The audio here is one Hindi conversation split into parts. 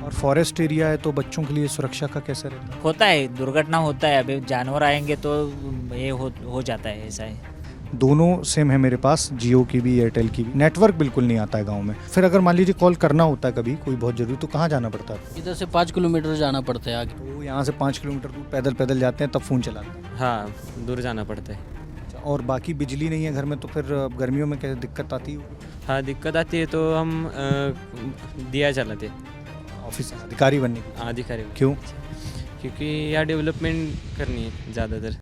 और फॉरेस्ट एरिया है तो बच्चों के लिए सुरक्षा का कैसे रहता है? होता है, दुर्घटना होता है। अभी जानवर आएंगे तो ये हो जाता है, ऐसा है। दोनों सिम है मेरे पास, जियो की भी एयरटेल की भी। नेटवर्क बिल्कुल नहीं आता है गांव में। फिर अगर मान लीजिए कॉल करना होता है कभी कोई बहुत जरूरी, तो कहाँ जाना पड़ता है? इधर से 5 किलोमीटर जाना पड़ता है आगे। तो यहाँ से 5 किलोमीटर दूर पैदल पैदल जाते हैं तब फ़ोन चलाते हैं। हाँ, दूर जाना पड़ता है। अच्छा, और बाकी बिजली नहीं है घर में तो फिर गर्मियों में कैसे दिक्कत आती है? हाँ, दिक्कत आती है तो हम दिया चलाते ऑफिस अधिकारी बनने की? अधिकारी, क्यों? क्योंकि यहाँ डेवलपमेंट करनी है ज़्यादातर।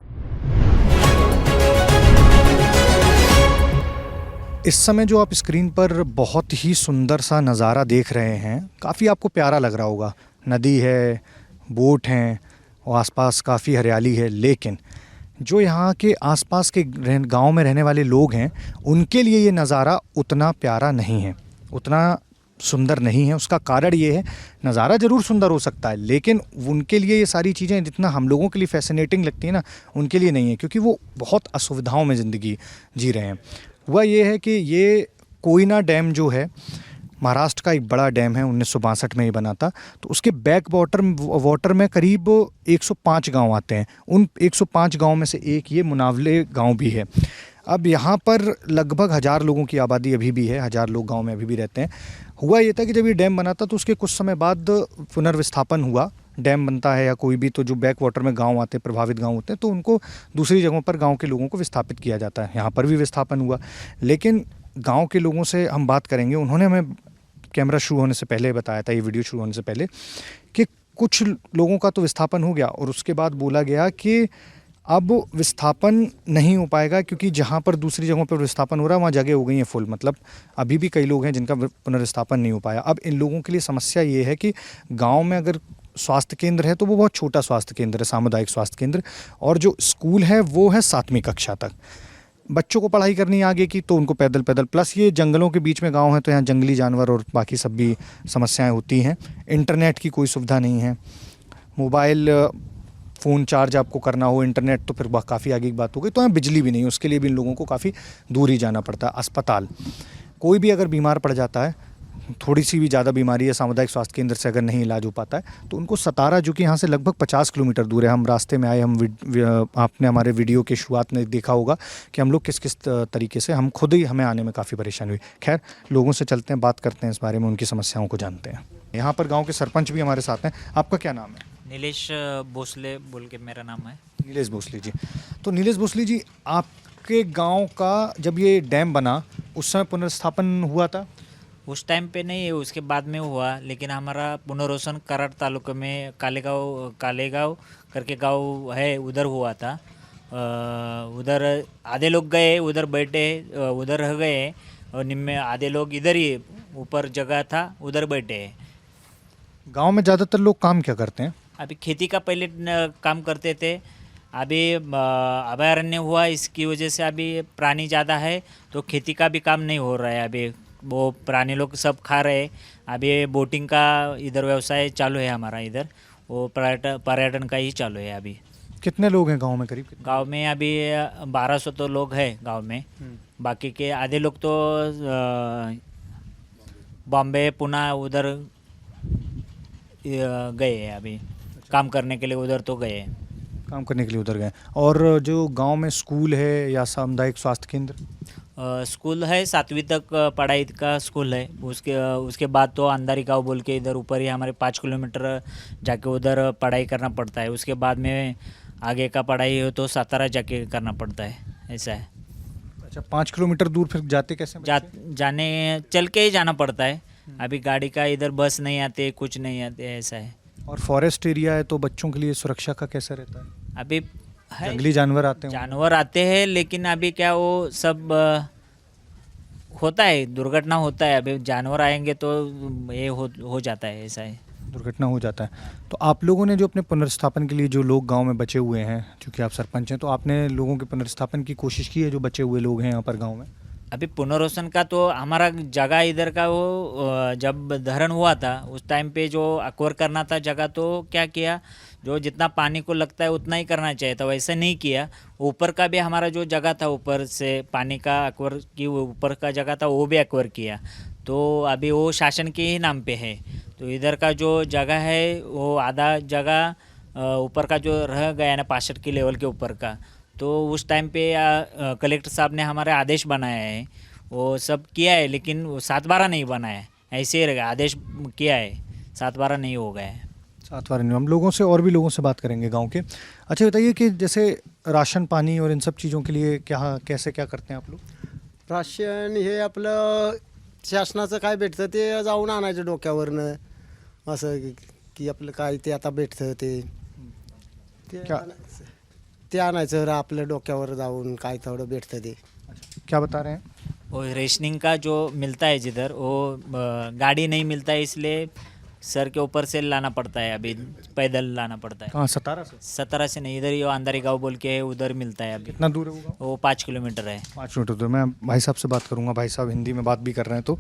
इस समय जो आप स्क्रीन पर बहुत ही सुंदर सा नज़ारा देख रहे हैं, काफ़ी आपको प्यारा लग रहा होगा। नदी है, बोट हैं और आसपास काफ़ी हरियाली है, लेकिन जो यहाँ के आसपास के गांव में रहने वाले लोग हैं उनके लिए ये नज़ारा उतना प्यारा नहीं है, उतना सुंदर नहीं है। उसका कारण ये है, नज़ारा ज़रूर सुंदर हो सकता है लेकिन उनके लिए ये सारी चीज़ें जितना हम लोगों के लिए फैसिनेटिंग लगती है ना, उनके लिए नहीं है, क्योंकि वो बहुत असुविधाओं में ज़िंदगी जी रहे हैं। हुआ ये है कि ये कोयना डैम जो है महाराष्ट्र का एक बड़ा डैम है, 1962 में ये बना था। तो उसके बैक वाटर में करीब 105 गांव आते हैं। उन 105 गांव में से एक ये मुनावले गांव भी है। अब यहाँ पर लगभग 1000 लोगों की आबादी अभी भी है, 1000 लोग गांव में अभी भी रहते हैं। हुआ ये था कि जब ये डैम बना था तो उसके कुछ समय बाद पुनर्विस्थापन हुआ। डैम बनता है या कोई भी, तो जो बैक वाटर में गांव आते हैं, प्रभावित गांव होते हैं, तो उनको दूसरी जगहों पर गांव के लोगों को विस्थापित किया जाता है। यहाँ पर भी विस्थापन हुआ, लेकिन गांव के लोगों से हम बात करेंगे। उन्होंने हमें कैमरा शुरू होने से पहले बताया था, ये वीडियो शुरू होने से पहले, कि कुछ लोगों का तो विस्थापन हो गया और उसके बाद बोला गया कि अब विस्थापन नहीं हो पाएगा, क्योंकि जहाँ पर दूसरी जगहों पर विस्थापन हो रहा है वहाँ जगह हो गई है फुल। मतलब अभी भी कई लोग हैं जिनका पुनर्विस्थापन नहीं हो पाया। अब इन लोगों के लिए समस्या ये है कि गांव में अगर स्वास्थ्य केंद्र है तो वो बहुत छोटा स्वास्थ्य केंद्र है, सामुदायिक स्वास्थ्य केंद्र, और जो स्कूल है वो है 7वीं कक्षा तक। बच्चों को पढ़ाई करनी है आगे की, तो उनको पैदल पैदल, प्लस ये जंगलों के बीच में गांव है तो यहाँ जंगली जानवर और बाकी सब भी समस्याएं होती हैं। इंटरनेट की कोई सुविधा नहीं है, मोबाइल फ़ोन चार्ज आपको करना हो, इंटरनेट तो फिर काफ़ी आगे की बात हो गई। तो यहाँ बिजली भी नहीं, उसके लिए भी इन लोगों को काफ़ी दूर ही जाना पड़ता है। अस्पताल, कोई भी अगर बीमार पड़ जाता है, थोड़ी सी भी ज़्यादा बीमारी है, सामुदायिक स्वास्थ्य केंद्र से अगर नहीं इलाज हो पाता है तो उनको सतारा, जो कि यहाँ से लगभग 50 किलोमीटर दूर है। हम रास्ते में आए, आपने हमारे वीडियो के शुरुआत में देखा होगा कि हम लोग किस किस तरीके से, हम खुद ही, हमें आने में काफ़ी परेशानी हुई। खैर, लोगों से चलते हैं, बात करते हैं इस बारे में, उनकी समस्याओं को जानते हैं। यहाँ पर गाँव के सरपंच भी हमारे साथ हैं। आपका क्या नाम है? नीलेश भोसले बोल के मेरा नाम है। नीलेश भोसले जी। तो नीलेश भोसले जी, आपके गांव का जब ये डैम बना उस समय पुनर्स्थापन हुआ था? उस टाइम पे नहीं, उसके बाद में हुआ, लेकिन हमारा पुनर्वसन कराड़ तालुके में कालेगांव करके गांव है, उधर हुआ था। उधर आधे लोग गए, उधर बैठे, उधर रह गए, और निम्न आधे लोग इधर ही ऊपर जगह था उधर बैठे। गांव में ज़्यादातर लोग काम क्या करते हैं? अभी खेती का पहले काम करते थे। अभी अभयारण्य हुआ, इसकी वजह से अभी प्राणी ज़्यादा है तो खेती का भी काम नहीं हो रहा है। अभी वो प्राणी लोग सब खा रहे हैं। अभी बोटिंग का इधर व्यवसाय चालू है हमारा, इधर वो पर्यटन का ही चालू है अभी। कितने लोग हैं गांव में करीब? गांव में अभी 1200 तो लोग हैं गांव में। बाकी के आधे लोग तो बॉम्बे पुणे उधर गए हैं अभी। काम करने के लिए उधर तो गए हैं। काम करने के लिए उधर गए। और जो गांव में स्कूल है या सामुदायिक स्वास्थ्य केंद्र? स्कूल है, 7वीं तक पढ़ाई का स्कूल है। उसके बाद तो अंधारी गांव बोल के इधर ऊपर ही हमारे 5 किलोमीटर जाके उधर पढ़ाई करना पड़ता है। उसके बाद में आगे का पढ़ाई हो तो सातारा जाके करना पड़ता है, ऐसा है। अच्छा, 5 किलोमीटर दूर फिर जाते कैसे? जाने चल के ही जाना पड़ता है। अभी गाड़ी का इधर बस नहीं आते, कुछ नहीं आते, ऐसा है। और फॉरेस्ट एरिया है तो बच्चों के लिए सुरक्षा का कैसा रहता है? अभी है, जंगली जानवर आते हैं? जानवर आते हैं, लेकिन अभी क्या वो सब होता है, दुर्घटना होता है। अभी जानवर आएंगे तो ये हो जाता है, ऐसा है। दुर्घटना हो जाता है। तो आप लोगों ने जो अपने पुनर्स्थापन के लिए, जो लोग गांव में बचे हुए हैं, चूँकि आप सरपंच हैं, तो आपने लोगों के पुनर्स्थापन की कोशिश की है, जो बचे हुए लोग हैं यहाँ पर गाँव में? अभी पुनर्वसन का तो हमारा जगह इधर का वो जब धरण हुआ था उस टाइम पे जो अक्वर करना था जगह, तो क्या किया, जो जितना पानी को लगता है उतना ही करना चाहिए था, वैसे नहीं किया। ऊपर का भी हमारा जो जगह था, ऊपर से पानी का अक्वर की ऊपर का जगह था, वो भी अक्वर किया। तो अभी वो शासन के ही नाम पे है। तो इधर का जो जगह है वो आधा जगह ऊपर का जो रह गया ना 65 के लेवल के ऊपर का, तो उस टाइम पे कलेक्टर साहब ने हमारे आदेश बनाया है, वो सब किया है, लेकिन वो 7/12 नहीं बना है, ऐसे ही रहेगा। आदेश किया है, 7/12 नहीं हो गया है। 7 बार नहीं। हम लोगों से और भी लोगों से बात करेंगे गांव के। अच्छा बताइए कि जैसे राशन पानी और इन सब चीज़ों के लिए कैसे क्या करते हैं आप लोग? राशन हे आपलं शासनाचं काय भेटतं ते जाऊन आणायचं डोक्यावरनं, असं की आपलं काय ते आता भेटतं क्या? ते आणायचं आपल्या डोक्यावर जाऊन काय थोडं भेटतं ते. क्या बता रहे हैं? वो रेशनिंग का जो मिलता है जिधर, वो गाड़ी नहीं मिलता है, इसलिए सर के ऊपर से लाना पड़ता है, अभी पैदल लाना पड़ता है। कहाँ, 17 से? 17 से नहीं, इधर ही अंधारी गांव बोल के है, उधर मिलता है अभी। कितना दूर है वो गाँव? वो 5 किलोमीटर है। 5 मिनट दूर। मैं भाई साहब से बात करूंगा, भाई साहब हिंदी में बात भी कर रहे हैं। तो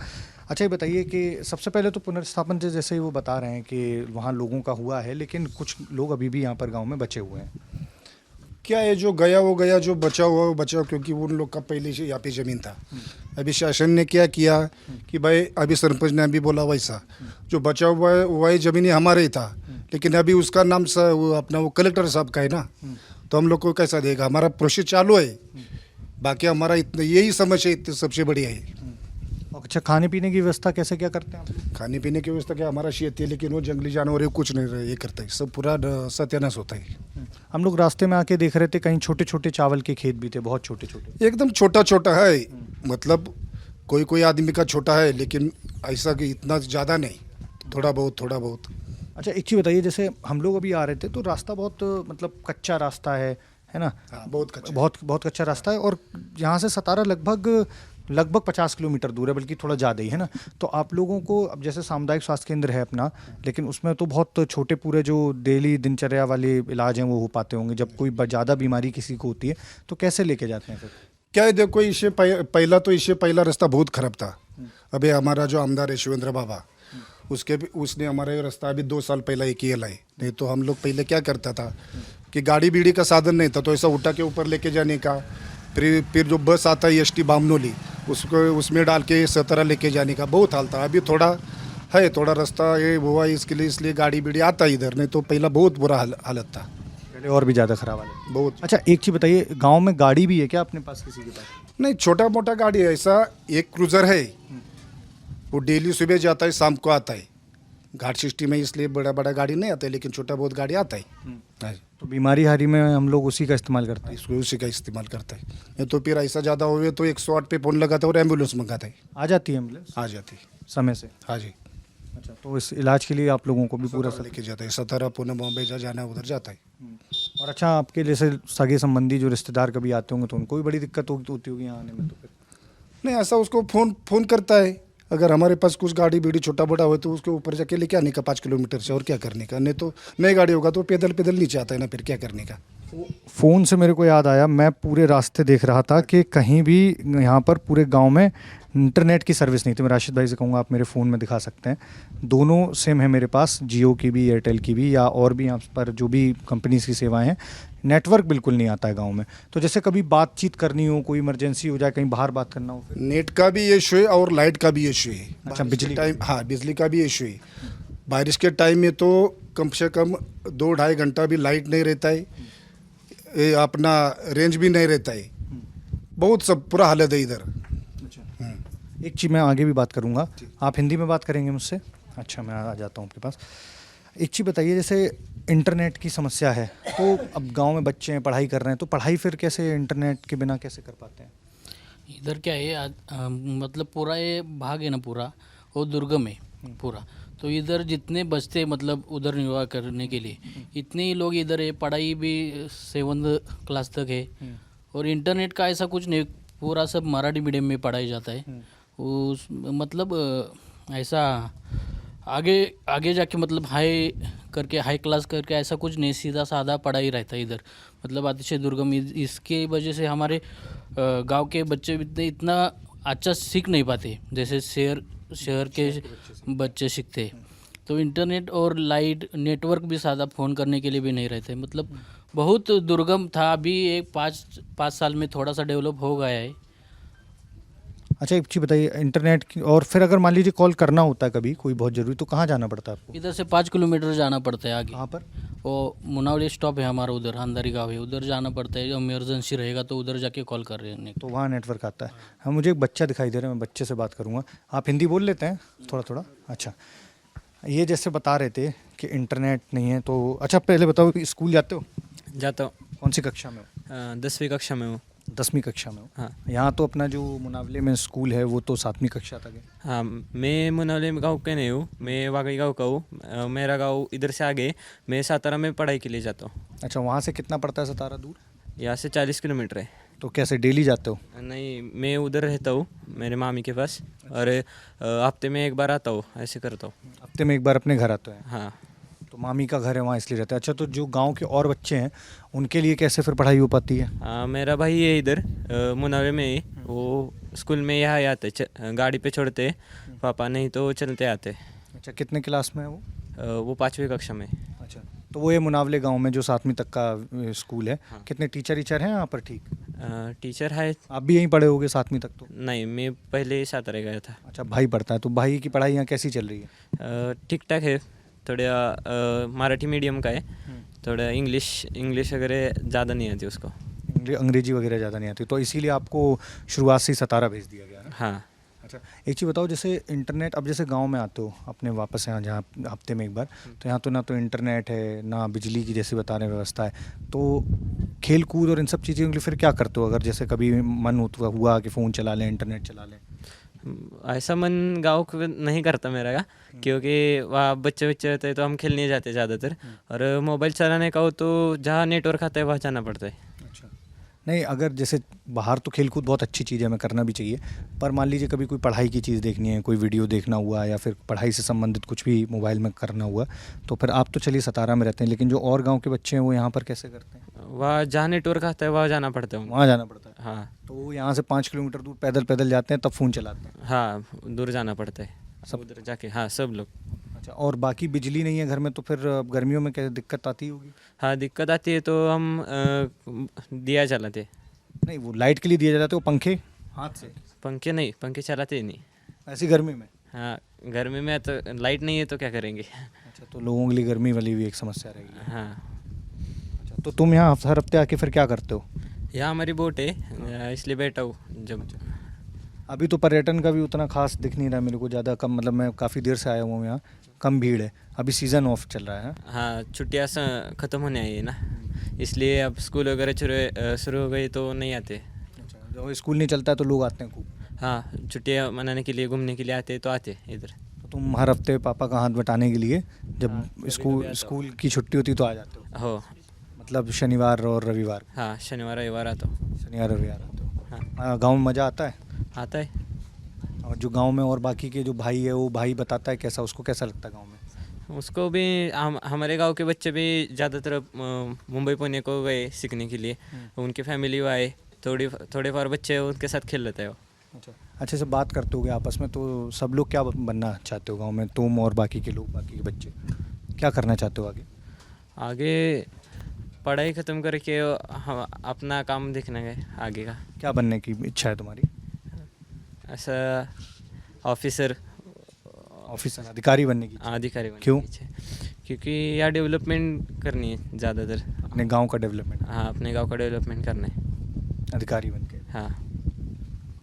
अच्छा ये बताइए कि सबसे पहले तो पुनर्स्थापन से जैसे वो बता रहे हैं कि वहाँ लोगों का हुआ है, लेकिन कुछ लोग अभी भी यहाँ पर गाँव में बचे हुए हैं। क्या है, जो गया वो गया, जो बचा हुआ वो बचा, क्योंकि उन लोग का पहले से यहाँ पे ज़मीन था। अभी शासन ने क्या किया कि भाई, अभी सरपंच ने अभी बोला वैसा जो बचा हुआ है वही ज़मीन हमारे ही था, लेकिन अभी उसका नाम वो अपना वो कलेक्टर साहब का है ना, तो हम लोग को कैसा देगा? हमारा प्रोसेस चालू है, बाकी हमारा इतना यही समस्या इतनी सबसे बड़ी है। अच्छा, खाने पीने की व्यवस्था कैसे क्या करते हैं आप लोग? खाने पीने की व्यवस्था क्या, हमारा शेती है, लेकिन वो जंगली जानवर है, कुछ नहीं ये करता है, सब पूरा सत्यानाश होता है। हम लोग रास्ते में आके देख रहे थे, कहीं छोटे छोटे चावल के खेत भी थे, बहुत छोटे छोटे। एकदम छोटा छोटा है, मतलब कोई कोई आदमी का छोटा है, लेकिन ऐसा कि इतना ज़्यादा नहीं, थोड़ा बहुत थोड़ा बहुत। अच्छा एक चीज़ बताइए, जैसे हम लोग अभी आ रहे थे तो रास्ता बहुत मतलब कच्चा रास्ता है ना? हाँ, बहुत कच्चा। बहुत कच्चा रास्ता है, और यहाँ से 17 लगभग 50 किलोमीटर दूर है, बल्कि थोड़ा ज़्यादा ही है ना? तो आप लोगों को अब जैसे सामुदायिक स्वास्थ्य केंद्र है अपना, लेकिन उसमें तो बहुत छोटे पूरे जो डेली दिनचर्या वाले इलाज हैं वो हो पाते होंगे। जब कोई ज़्यादा बीमारी किसी को होती है तो कैसे लेके जाते हैं फिर? क्या है, देखो इससे पहला रास्ता बहुत खराब था। अभी हमारा जो आमदार है शिवेंद्र बाबा, उसने हमारा ये रास्ता अभी 2 साल पहले ही किया है। नहीं तो हम लोग पहले क्या करता था कि गाड़ी बीड़ी का साधन नहीं था, तो ऐसा उठा के ऊपर लेके जाने का, फिर जो बस आता है ST बामनोली, उसको उसमें डाल के 17 लेके जाने का बहुत हाल था। अभी थोड़ा रास्ता ये हुआ इसके लिए, इसलिए गाड़ी बीड़ी आता है इधर, नहीं तो पहला बहुत बुरा हालत था, पहले और भी ज़्यादा खराब वाले। बहुत। अच्छा एक चीज़ बताइए, गाँव में गाड़ी भी है क्या अपने पास, किसी के पास? नहीं, छोटा मोटा गाड़ी है, ऐसा एक क्रूज़र है, वो डेली सुबह जाता है, शाम को आता है। घाट सिस्टम में इसलिए बड़ा गाड़ी नहीं आता है, लेकिन छोटा बहुत गाड़ी आता है। हाँ, तो बीमारी हारी में हम लोग उसी का इस्तेमाल करते हैं। इसको उसी का इस्तेमाल करता है। नहीं तो फिर ऐसा ज़्यादा हुए तो 108 पे फ़ोन लगाता है और एम्बुलेंस मंगाता है, आ जाती है एम्बुलेंस आ जाती है। समय से? हाँ जी, अच्छा, तो इस इलाज के लिए आप लोगों को भी पूरा पूरा लेके जाता है। 17 पुणे बॉम्बे जाना है, उधर जाता है। और अच्छा, आपके जैसे सगे संबंधी जो रिश्तेदार कभी आते होंगे तो उनको भी बड़ी दिक्कत होती होगी यहाँ आने में? तो फिर नहीं, ऐसा उसको फ़ोन करता है, अगर हमारे पास कुछ गाड़ी बीड़ी छोटा बड़ा हो तो उसके ऊपर जाके लेके आने का 5 किलोमीटर से, और क्या करने का? नहीं तो नई गाड़ी होगा तो पैदल नीचे आता है ना, फिर क्या करने का? फ़ोन से मेरे को याद आया, मैं पूरे रास्ते देख रहा था कि कहीं भी यहाँ पर पूरे गांव में इंटरनेट की सर्विस नहीं थी। मैं राशिद भाई से कहूँगा आप मेरे फ़ोन में दिखा सकते हैं, दोनों सिम है मेरे पास, जियो की भी, एयरटेल की भी, या और भी यहाँ पर जो भी कंपनीज की सेवाएं हैं, नेटवर्क बिल्कुल नहीं आता है गांव में। तो जैसे कभी बातचीत करनी हो, कोई इमरजेंसी हो जाए, कहीं बाहर बात करना हो, फिर नेट का भी इशू है और लाइट का भी इशू है। अच्छा, बारिश के बिजली टाइम, हाँ, बिजली का भी इशू है। बारिश के टाइम में तो कम से कम 2-2.5 घंटा भी लाइट नहीं रहता है, अपना रेंज भी नहीं रहता है, बहुत सब पूरा हालत है इधर। एक चीज़ मैं आगे भी बात करूँगा, आप हिंदी में बात करेंगे मुझसे? अच्छा, मैं आ जाता हूँ आपके पास। एक चीज़ बताइए, जैसे इंटरनेट की समस्या है, तो अब गांव में बच्चे हैं, पढ़ाई कर रहे हैं, तो पढ़ाई फिर कैसे इंटरनेट के बिना कैसे कर पाते हैं? इधर क्या है मतलब पूरा ये भाग है ना, पूरा वो दुर्गम है पूरा। तो इधर जितने बचते मतलब उधर निर्वाह करने के लिए, इतने ही लोग इधर है। पढ़ाई भी 7th क्लास तक है, और इंटरनेट का ऐसा कुछ नहीं, पूरा सब मराठी मीडियम में पढ़ाया जाता है। उस मतलब ऐसा आगे जाके मतलब हाई क्लास करके ऐसा कुछ नहीं, सीधा साधा पढ़ाई रहता है इधर। मतलब अतिशय दुर्गम, इसके वजह से हमारे गांव के बच्चे इतना अच्छा सीख नहीं पाते जैसे शहर के बच्चे सीखते। तो इंटरनेट और लाइट नेटवर्क भी सादा फ़ोन करने के लिए भी नहीं रहते, मतलब बहुत दुर्गम था। अभी एक 5 साल में थोड़ा सा डेवलप हो गया है। अच्छा एक चीज़ बताइए, इंटरनेट की और फिर अगर मान लीजिए कॉल करना होता है कभी कोई बहुत ज़रूरी, तो कहाँ जाना पड़ता है आपको? इधर से 5 किलोमीटर जाना पड़ता है आगे। कहाँ पर? वो मुनावली स्टॉप है हमारा, उधर अंदर गाँव है, उधर जाना पड़ता है। इमरजेंसी रहेगा तो उधर जाके कॉल कर रहे हैं। तो वहाँ नेटवर्क आता है। हाँ, मुझे एक बच्चा दिखाई दे रहा है, मैं बच्चे से बात करूँगा। आप हिंदी बोल लेते हैं थोड़ा थोड़ा? अच्छा, ये जैसे बता रहे थे कि इंटरनेट नहीं है, तो अच्छा पहले बताओ कि स्कूल जाते हो? जाता हूँ। कौन सी कक्षा में हो? 10वीं कक्षा में हूँ। 10वीं कक्षा में हो? हाँ। यहाँ तो अपना जो मुनावले में स्कूल है वो तो 7वीं कक्षा तक है। हाँ, मैं मुनावले गाँव के नहीं हूँ, मैं वागई गाँव का हूँ। मेरा गाँव इधर से आगे, मैं सातारा में पढ़ाई के लिए जाता हूँ। अच्छा, वहाँ से कितना पड़ता है सतारा दूर? यहाँ से 40 किलोमीटर है। तो कैसे डेली जाते हो? नहीं, मैं उधर रहता हूँ मेरे मामी के पास, और हफ्ते में एक बार आता हूँ, ऐसे करता हूँ। हफ्ते में एक बार अपने घर आते हैं? हाँ। तो मामी का घर है वहाँ इसलिए रहते हैं। अच्छा, तो जो गांव के और बच्चे हैं उनके लिए कैसे फिर पढ़ाई हो पाती है? मेरा भाई है इधर मुनावे में ही, वो स्कूल में यहाँ आते, गाड़ी पे छोड़ते पापा, नहीं तो चलते आते। अच्छा, कितने क्लास में है वो? वो 5वीं कक्षा में। अच्छा, तो वो ये मुनावले गांव में जो 7वीं तक का स्कूल है, हाँ। कितने टीचर हैं यहाँ पर? ठीक। टीचर है। आप भी यहीं पढ़े होगे 7वीं तक तो? नहीं, मैं पहले ही सातारा गया था। अच्छा, भाई पढ़ता है, तो भाई की पढ़ाई यहाँ कैसी चल रही है? ठीक ठाक है, थोड़ा मराठी मीडियम का है, थोड़ा इंग्लिश वगैरह ज़्यादा नहीं आती उसको। अंग्रेजी वगैरह ज़्यादा नहीं आती, तो इसीलिए आपको शुरुआत से ही सतारा भेज दिया गया है? हाँ। अच्छा, एक चीज़ बताओ, जैसे इंटरनेट, अब जैसे गांव में आते हो अपने वापस यहाँ जहाँ हफ्ते में एक बार, तो यहाँ तो ना तो इंटरनेट है ना बिजली की जैसे बता रहे व्यवस्था है, तो खेल कूद और इन सब चीज़ों के लिए फिर क्या करते हो? अगर जैसे कभी मन हुआ कि फ़ोन चला लें, इंटरनेट चला लें? ऐसा मन गाँव को नहीं करता मेरा का, क्योंकि वहाँ बच्चे होते हैं तो हम खेलने जाते ज़्यादातर, और मोबाइल चलाने का हो तो जहाँ नेटवर्क आता है वहाँ जाना पड़ता है। अच्छा, नहीं अगर जैसे बाहर तो खेल कूद बहुत अच्छी चीज़ है, हमें करना भी चाहिए, पर मान लीजिए कभी कोई पढ़ाई की चीज़ देखनी है, कोई वीडियो देखना हुआ या फिर पढ़ाई से संबंधित कुछ भी मोबाइल में करना हुआ, तो फिर आप तो चलिए सतारा में रहते हैं, लेकिन जो और गांव के बच्चे हैं वो यहाँ पर कैसे करते हैं? वहाँ जहाँ नेटवर्क आता है वहाँ जाना पड़ता है। वहाँ जाना पड़ता है? हाँ। तो वो यहाँ से 5 किलोमीटर दूर पैदल जाते हैं तब फ़ोन चलाते हैं? हाँ, दूर जाना पड़ता है सब उधर जाके। हाँ, सब लोग। अच्छा, और बाकी बिजली नहीं है घर में, तो फिर गर्मियों में क्या दिक्कत आती होगी? हाँ, दिक्कत आती है तो हम दिया चलाते। नहीं, वो लाइट के लिए दिए जाते हैं, वो पंखे हाथ से? पंखे नहीं, पंखे चलाते ही नहीं। ऐसी गर्मी में? हाँ, गर्मी में तो लाइट नहीं है तो क्या करेंगे। अच्छा, तो लोगों के लिए गर्मी वाली भी एक समस्या रहेगी। हाँ। अच्छा, तो तुम यहाँ हर हफ्ते आके फिर क्या करते हो? यहाँ हमारी बोट है, इसलिए बैठा हूँ जब। अभी तो पर्यटन का भी उतना खास दिख नहीं रहा मेरे को, ज़्यादा कम, मतलब मैं काफ़ी देर से आया हुआ हूँ यहाँ, कम भीड़ है, अभी सीज़न ऑफ चल रहा है। हाँ, छुट्टियाँ ख़त्म होने आई है ना, इसलिए अब स्कूल वगैरह शुरू हो गई तो नहीं आते। अच्छा, जब स्कूल नहीं चलता है तो लोग आते हैं खूब? हाँ, छुट्टियाँ मनाने के लिए, घूमने के लिए आते तो आते इधर। तो तुम हर हफ्ते पापा का हाथ बटाने के लिए जब हाँ, कभी स्कूल आता स्कूल की छुट्टी होती तो आ जाते हो? हो। मतलब शनिवार और रविवार? हाँ, शनिवार रविवार आता हूँ। शनिवार रविवार आते हो? हाँ, गाँव में मज़ा आता है? आता है। और जो गांव में और बाकी के जो भाई है वो भाई बताता है कैसा, उसको कैसा लगता है गांव में? उसको भी हमारे गांव के बच्चे भी ज़्यादातर मुंबई पुणे को गए सीखने के लिए, उनकी फैमिली वो आए, थोड़े बार बच्चे उनके साथ खेल लेते हैं वो। अच्छा, अच्छे से बात करते होगे आपस में, तो सब लोग क्या बनना चाहते हो गांव में, तुम और बाकी के लोग, बाकी के बच्चे क्या करना चाहते हो आगे? आगे पढ़ाई ख़त्म करके हम अपना काम देखना है आगे का। क्या बनने की इच्छा है तुम्हारी? ऐसा ऑफिसर अधिकारी बनने की? अधिकारी बनने क्यों? की इच्छा है। क्योंकि यहाँ डेवलपमेंट करनी है ज़्यादातर। अपने गांव का डेवलपमेंट? हाँ, अपने गांव का डेवलपमेंट करना है अधिकारी बन के? हाँ।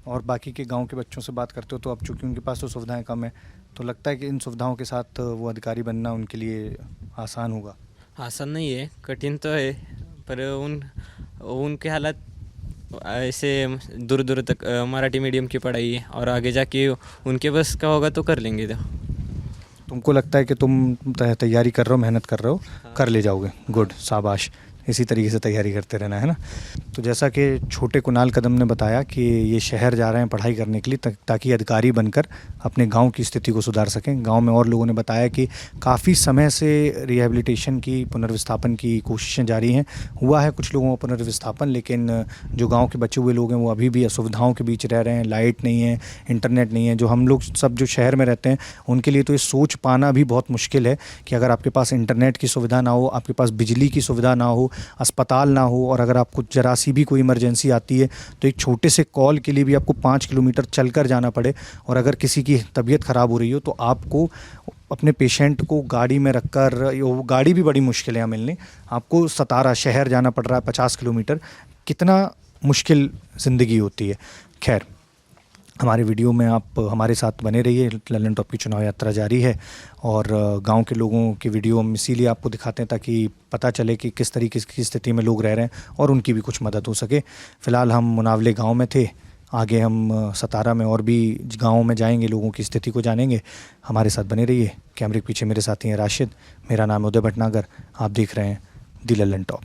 और बाकी के गांव के बच्चों से बात करते हो तो अब चूँकि उनके पास तो सुविधाएं कम है, तो लगता है कि इन सुविधाओं के साथ वो अधिकारी बनना उनके लिए आसान होगा? आसान नहीं है, कठिन तो है, पर उनके हालात ऐसे दूर दूर तक मराठी मीडियम की पढ़ाई है, और आगे जाके उनके बस का होगा तो कर लेंगे। तो तुमको लगता है कि तुम तैयारी कर रहे हो, मेहनत कर रहे हो, कर ले जाओगे? गुड, शाबाश, इसी तरीके से तैयारी करते रहना है ना। तो जैसा कि छोटे कुणाल कदम ने बताया कि ये शहर जा रहे हैं पढ़ाई करने के लिए ताकि अधिकारी बनकर अपने गांव की स्थिति को सुधार सकें। गांव में और लोगों ने बताया कि काफ़ी समय से रिहैबिलिटेशन की, पुनर्विस्थापन की कोशिशें जारी हैं, हुआ है कुछ लोगों का पुनर्विस्थापन, लेकिन जो गाँव के बचे हुए लोग हैं वो अभी भी असुविधाओं के बीच रह रहे हैं। लाइट नहीं है, इंटरनेट नहीं है। जो हम लोग सब जो शहर में रहते हैं उनके लिए तो ये सोच पाना भी बहुत मुश्किल है कि अगर आपके पास इंटरनेट की सुविधा ना हो, आपके पास बिजली की सुविधा ना हो, अस्पताल ना हो और अगर आपको ज़रा सी भी कोई इमरजेंसी आती है तो एक छोटे से कॉल के लिए भी आपको 5 किलोमीटर चलकर जाना पड़े, और अगर किसी की तबीयत ख़राब हो रही हो तो आपको अपने पेशेंट को गाड़ी में रखकर, वो गाड़ी भी बड़ी मुश्किल है यहाँ मिलनी, आपको सतारा शहर जाना पड़ रहा है 50 किलोमीटर। कितना मुश्किल ज़िंदगी होती है। खैर, हमारे वीडियो में आप हमारे साथ बने रहिए। लल्लन टॉप की चुनाव यात्रा जारी है और गांव के लोगों की वीडियो हम इसीलिए आपको दिखाते हैं ताकि पता चले कि किस तरीके की स्थिति में लोग रह रहे हैं और उनकी भी कुछ मदद हो सके। फ़िलहाल हम मुनावले गांव में थे, आगे हम सतारा में और भी गाँव में जाएंगे, लोगों की स्थिति को जानेंगे। हमारे साथ बने रहिए। कैमरे के पीछे मेरे साथी हैं राशिद, मेरा नाम है उदय भटनागर, आप देख रहे हैं दी लल्लन टॉप।